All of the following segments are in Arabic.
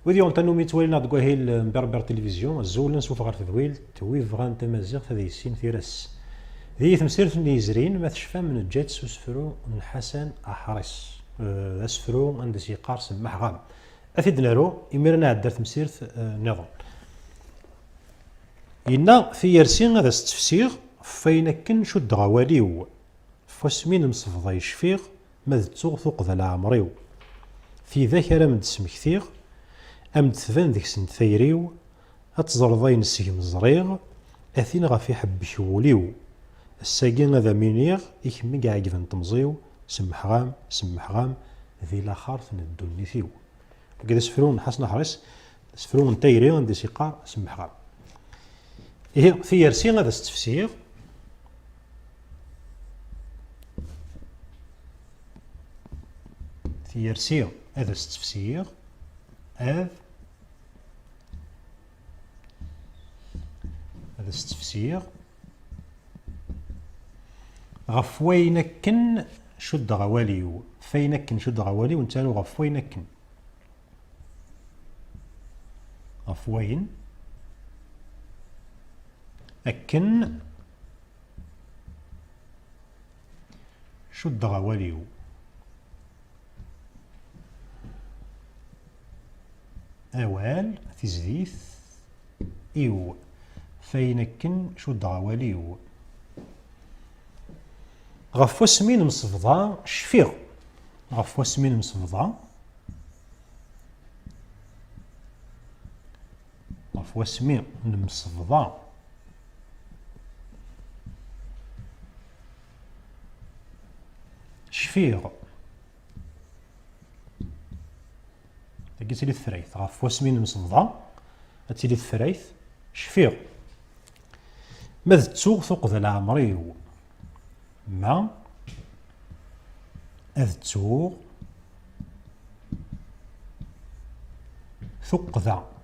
ويديون تنو ميتوالينا دكواهيل مبربر تلفزيون الزول نسوف غير تذويل تويف غان تمازيغ هذه السين ثيرس ذي تمسيرت نيزرين ما تشفى من الجات سوسفرو من حسن أحرس أسفرو عند سيقار سمح غام أثيد نارو إميرنا عدار تمسيرت نظام إنا في يرسين هذا التفسير فين كن شد غواليو فاسمين مصفضا يشفيغ مذتوغ ثوق ذا العمريو في ذاك رمد سمكثيغ أمد ثفان ذيك سنت ثيريو أتزرضين السجم الزريغ أثين غافي حبك وليو الساقين هذا مينيغ إكمي قاعد تمزيو سمح غام ذي لا خارث ندوني ثيو وكذا سفرون حسن حرس سفرون تيري عندي سيقار سمح غام إيه في يرسين هذا التفسير في يرسين هذا التفسير هذا التفسير غف وينكن شد غواليو فينكن شد غواليو نتالو غف وينكن غف وين أكن شد غواليو أوال تزديث إيو فينكن شد غواليو غف واسمين مصفضا شفيغ غف واسمين مصفضا غف واسمين مصفضا شفيغ تلي الثريث غف واسمين مصفضا تلي الثريث شفيغ ماذ تسوغ ثوق ذا العمريو ما أذتوغ ثق ذا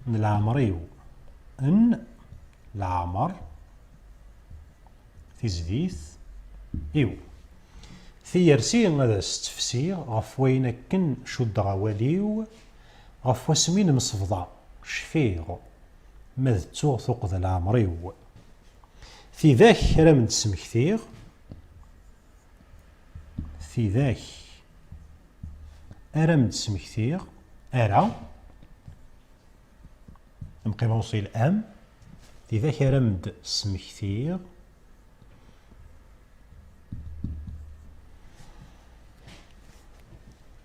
من العمريو أن العمر تزديث إيو في يرسين هذا استفسير غف وينكن شد غواليو غف واسمين مصفضا شفيغ ماذ تسوغ ثوق ذا العمريو في ذاك رمد سمكثيغ في ذاك أرمد سمكثيغ أرى نبقي نوصل أم في ذاك رمد سمكثيغ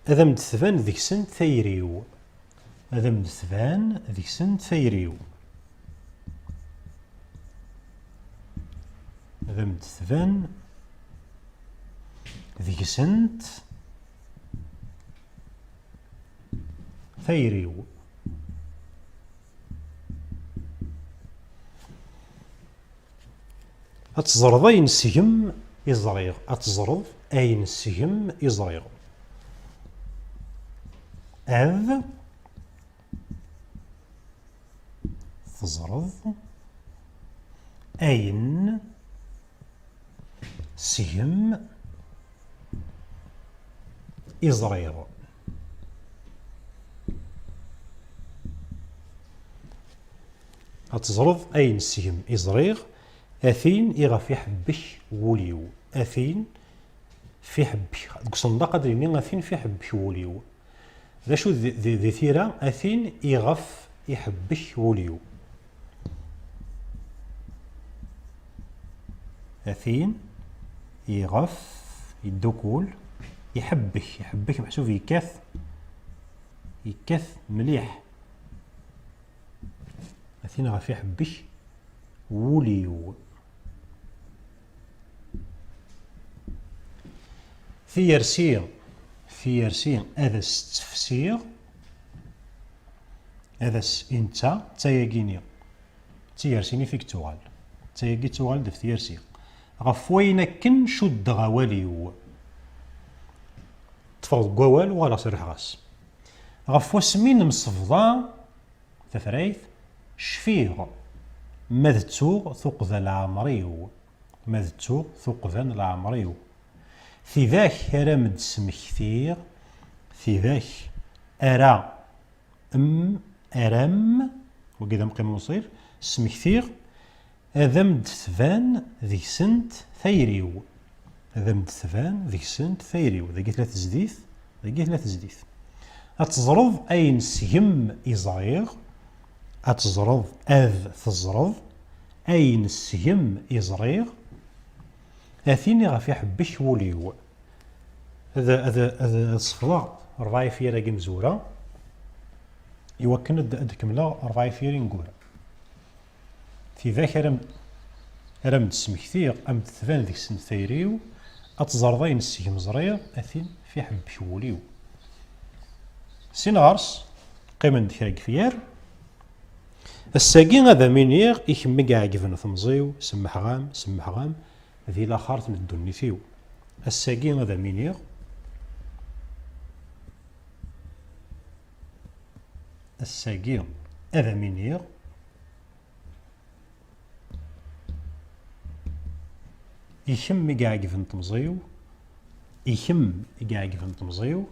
هذا مد ثفان ذيك سنت ثيريو هذا مد ثفان ذيك سنت ثيريو هذا مد ثفان ذيك سنت ثيريو أتزرض أين السجم يزريغ أتزرض أين السجم يزريغ أذ تزرض أين سجم إزريغ أتزرض أين سجم إزريغ أثين إغا في حبك وليو أثين في حبك قصندا قدر يني أثين في حبك وليو ذا شو ذي ثيرا أثين إغف يحبك وليو أثين يغف يدوكول يحبك محسوب يكاث مليح أثين غف يحبك وليو في يرسين هذا التفسير هذا انت تايقيني تيرسيني فيك توغال تايقي توغال دف يرسين غف وينكن شد غواليو تفضل قوال ولا صريح غاس غف واسمين مصفضا تفريث شفيغ مذتوغ ثوق ذا العمريو في ذاك أرام سمكثير في ذاك أرا أرام وكذا مقيم مصير سمكثير هذا مدثفان ذيك سنت ثيريو هذا مدثفان ذيك سنت ثيريو ذاك ثلاث زديث ذاك ثلاث زديث أتزرض أين سهم إزغير أتزرض أذ تزرض أين سهم إزغير أثيني غافي حبش وليو هذا الصفلاء ربعي فيا لاقي مزورة يوكن أدكملا ربعي فيا نقول في ذاك أرم تسمكثير أم تثبان ذيك السن ثيريو أتزرضين السهم زرير أثين في حبش وليو سين غارس قيمة دكراك فيار الساقين هذا مينيغ يكمي قاع كيفن ثمزيو سمح غام ذي لاخر تمدوني فيو الساقين هذا مينيغ الساقين هذا مينيغ يكمي قاع كيفن تمزيو يكم قاع كيفن تمزيو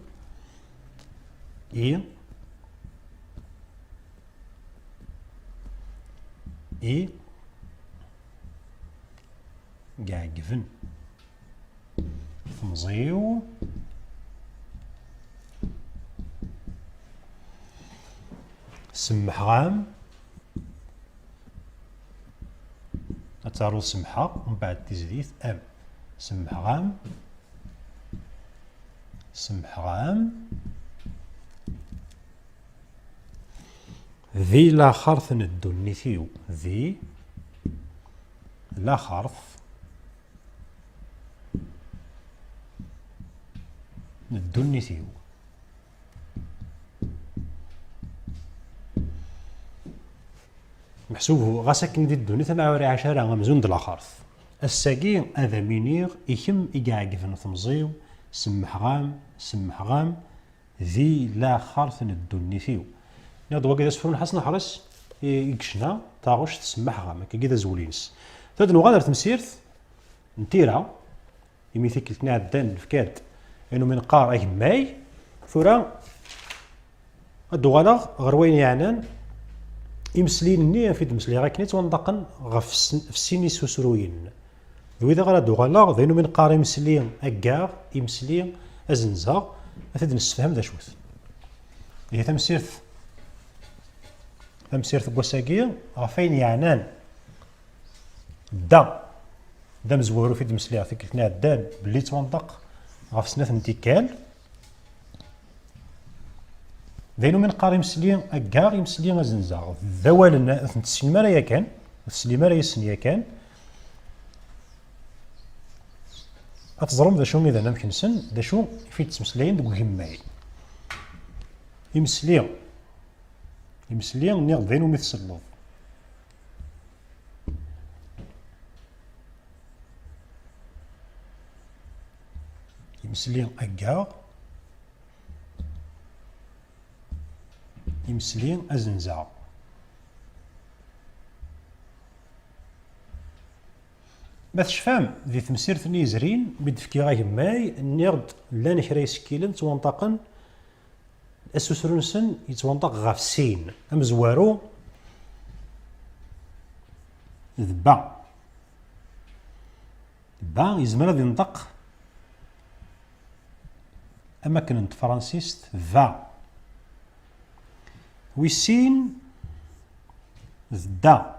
قاع كيفن تمزيو سمح غام أتعرض سمحة ومن بعد تزديث أم سمح غام ذي لا خرث ندونيثيو ذي لا خرث ندونيثيو محسوبه غاساكن دي الدوني تمع وري عشرة غمزون د لاخرث الساقي هذا مينيغ يكم إقاعقفن ثمزيو سمح غام ذي لا خرث ندونيثيو يضوا كذا سفرون حسن حرس يكشنا طاغوش تسمح غام كذا زولينس تاد نغادر تمسيرت نتيرا يميثيك كنا عدان الفكاد انه من قار اي ماي ثورا الدغالا غروين يعنان يمسلين ني في دمسلي غا كنيت وندقن غف السيني سوسروين ذو اذا غرا دوغالا ذينو من قار يمسلين اكار يمسلين ازنزا ثاد نستفهم ذا شوث هي تمسيرت بوساقية غفين يعنان دا مزورو في دمسليع في كنا عدان بلي توندق غف سنة انتكال ذينو من قار يمسلين أكار يمسلين أزنزا ذوالنا تسليما راه كان تسليما راه يسنيا كان أتزرم ذا شو ميدا نمكن سن ذا شو في تسمسلين دو هماي يمسلين نيغ ذينو مثل اللوظ يمسلين أكار يمسلين أزنزا ما تشفام ذي تمسيرت نيزرين بدفكي غا هماي نيغد لان كرا سكيلن توانطقن السوسرونسن يتوانطق غاف سين أمزوارو ذبا يزمر ذي ينطق أما كنت فرانسيست ذا ويسين ذا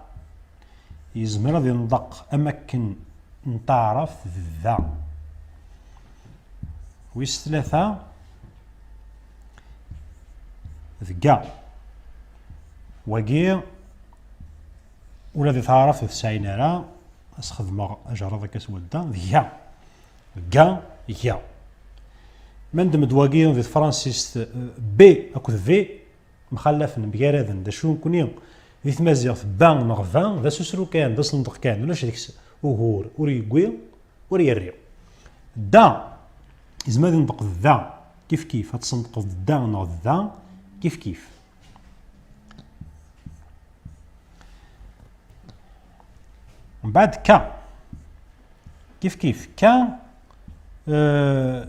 يزمر ذي ينطق أما كن نتعرف ذا ويس ثلاثة ذقا وقير ولا ذي تعرف ذي ساينارا أسخدم أجرى ذاك سودا ذيا قا يا من دم دواقير ذي فرانسيس بي أكو في مخلف نبيارذن دا شو نكوني ذي تمازيغ بان نغفان ذا سوسرو كان ذا صندوق كان ولاش ديك وهور وريقوي وريريو دا إزما ذي نطق ذا كيف هتصندق دا نغ ذا كيف من بعد كا كيف كا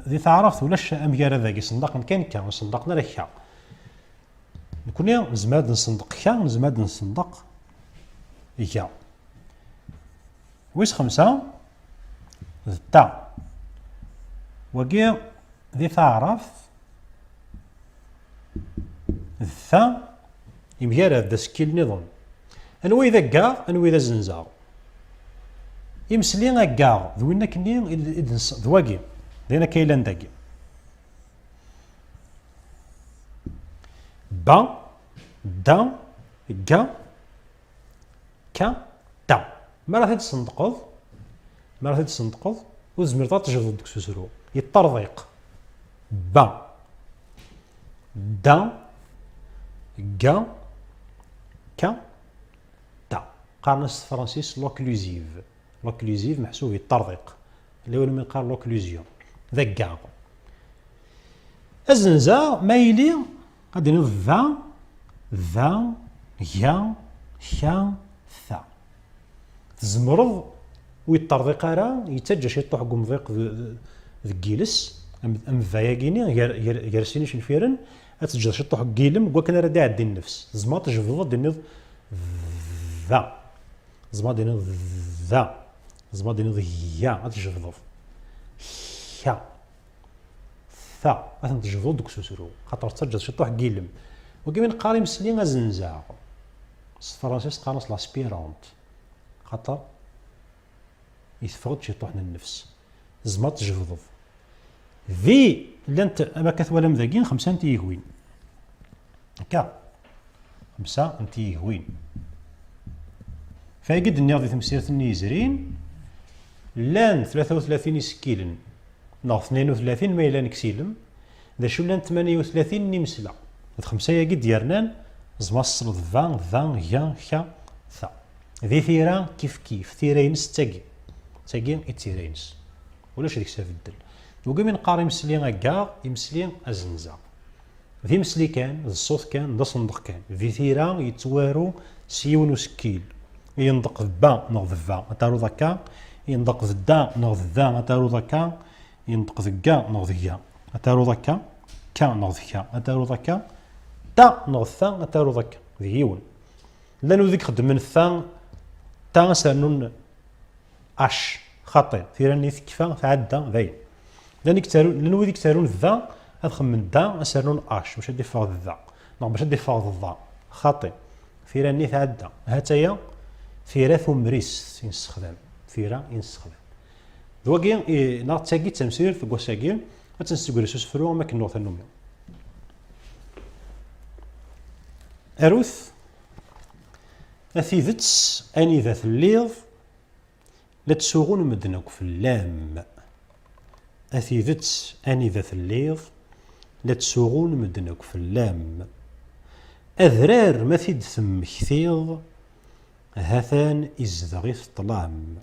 ذي تعرفت ولاش أمجار ذاك صندق كان كا صندقنا لك كا نكوني نزماد نصندق كا نزماد نصندق كا ويس خمسة تا وكي ذي تعرف الثا يمجار هذا سكيل نظام أنوي ذا كاع أنوي ذا زنزا يمسلي كاع ذوينا كني ذواكي دينا كايلان داكي با دا كا كا تا ما راه تصندقض ما راه تصندقض وزمير تجبد ديك سوسرو يطرضيق با دا كا كا تا قارنس فرانسيس لوكلوزيف لوكلوزيف محسوب يطرضيق اللي هو من قال لوكلوزيون ذاك كاع الزنزا مايلي غادي نوض ذا يا شا ثا تزمرض ويطرضيق راه يتجا شي طوح قمضيق ذكيلس ام فاياكيني غير سينيش الفيرن اتجا شي طوح كيلم كوا كان راه داعي النفس زما تجبض ديني ذا زما ديني ذا زما ديني يا اتجبض شا ثا مثلا تجبض دوك سوسرو خاطر تسجل شي طوح كيلم وكيما نقاري مسلي غازنزا فرانسيس قارنس لاسبيرونت خاطر يتفقد شي طوح النفس زما تجبض ذي لانت اما كثوالم ذاكين خمسة انت يهوين كا خمسة انت يهوين فايقد النياض ذي تمسيرة النيزرين لان 33 يسكيلن ناغ 32 ما يلان كسيلم ذا شو لان 38 نمسلا هاد خمسة يقد ديالنا زما الصلد ذا يا كا ثا ذي ثيرا كيف ثيرينس تاقي اتيرينس ولاش هذيك سافدل وكمن نقاري مسلي كاع يمسلي ازنزا ذي مسلي كان الصوت كان ذا صندق كان ذي ثيرا يتوارو سيون وسكيل ينطق با نوض فا اتارو ذاكا ينطق ذا نوض ذا اتارو ذاكا ينطق ذكا نوض ذيا اتارو ذاكا كا نوض كا اتارو ذاكا تا نوض ثا اتارو ذاكا ذيون لانو ذيك خدم من الثا تا سانون اش خاطئ ثيراني كيفا تعدى ذاين لانو ذيك تارون ذا ادخل من دا اسرنون اش باش دي فاض ذا نو باش دي فاض الضا خاطئ ثيراني تعدى هاتايا ثيرا ثمريس ينستخدم ثيرا ينستخدم دواكي ناض تاكي تمثيل في كوساكي تنستقول سوسفرو ما كنوث النومي اروث اثيذتس اني ذات الليض لا تسوغون مدنك في اللام اثيذتس اني ذات الليض لا تسوغون مدنك في اللام اذرار ما ثيد ثم كثيض هثان ازدغيث طلام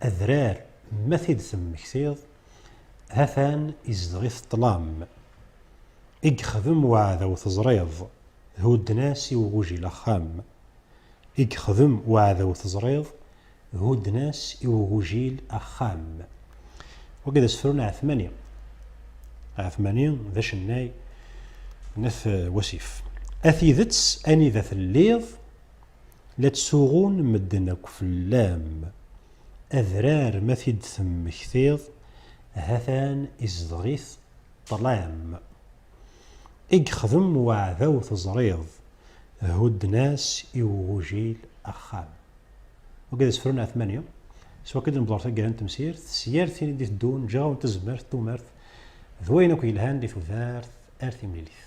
اذرار ما ثيد ثم كثيض هثان ازدغيث طلام اخذم وعذا وتزريض هود ناسي ووجي لخام اخذم وعذا وتزريض هود ناس ووجيل اخام وكذا سفرنا على 8 ذا شناي نث وسيف اثيذتس اني ذا الليض لا تسوغون مدنك في اللام اذرار ما ثيد ثم كثيض هثان ازدغيث طلام اخذم وعذا وتزريض هود ناس ووجيل اخام وكذا سفرنا على 8 سوا كده مبارتة قران تمسير سيار ثاني دي تدون جاو تزمرت تومرت ذوينك يلهان دي ثوثارث ارثي مليليث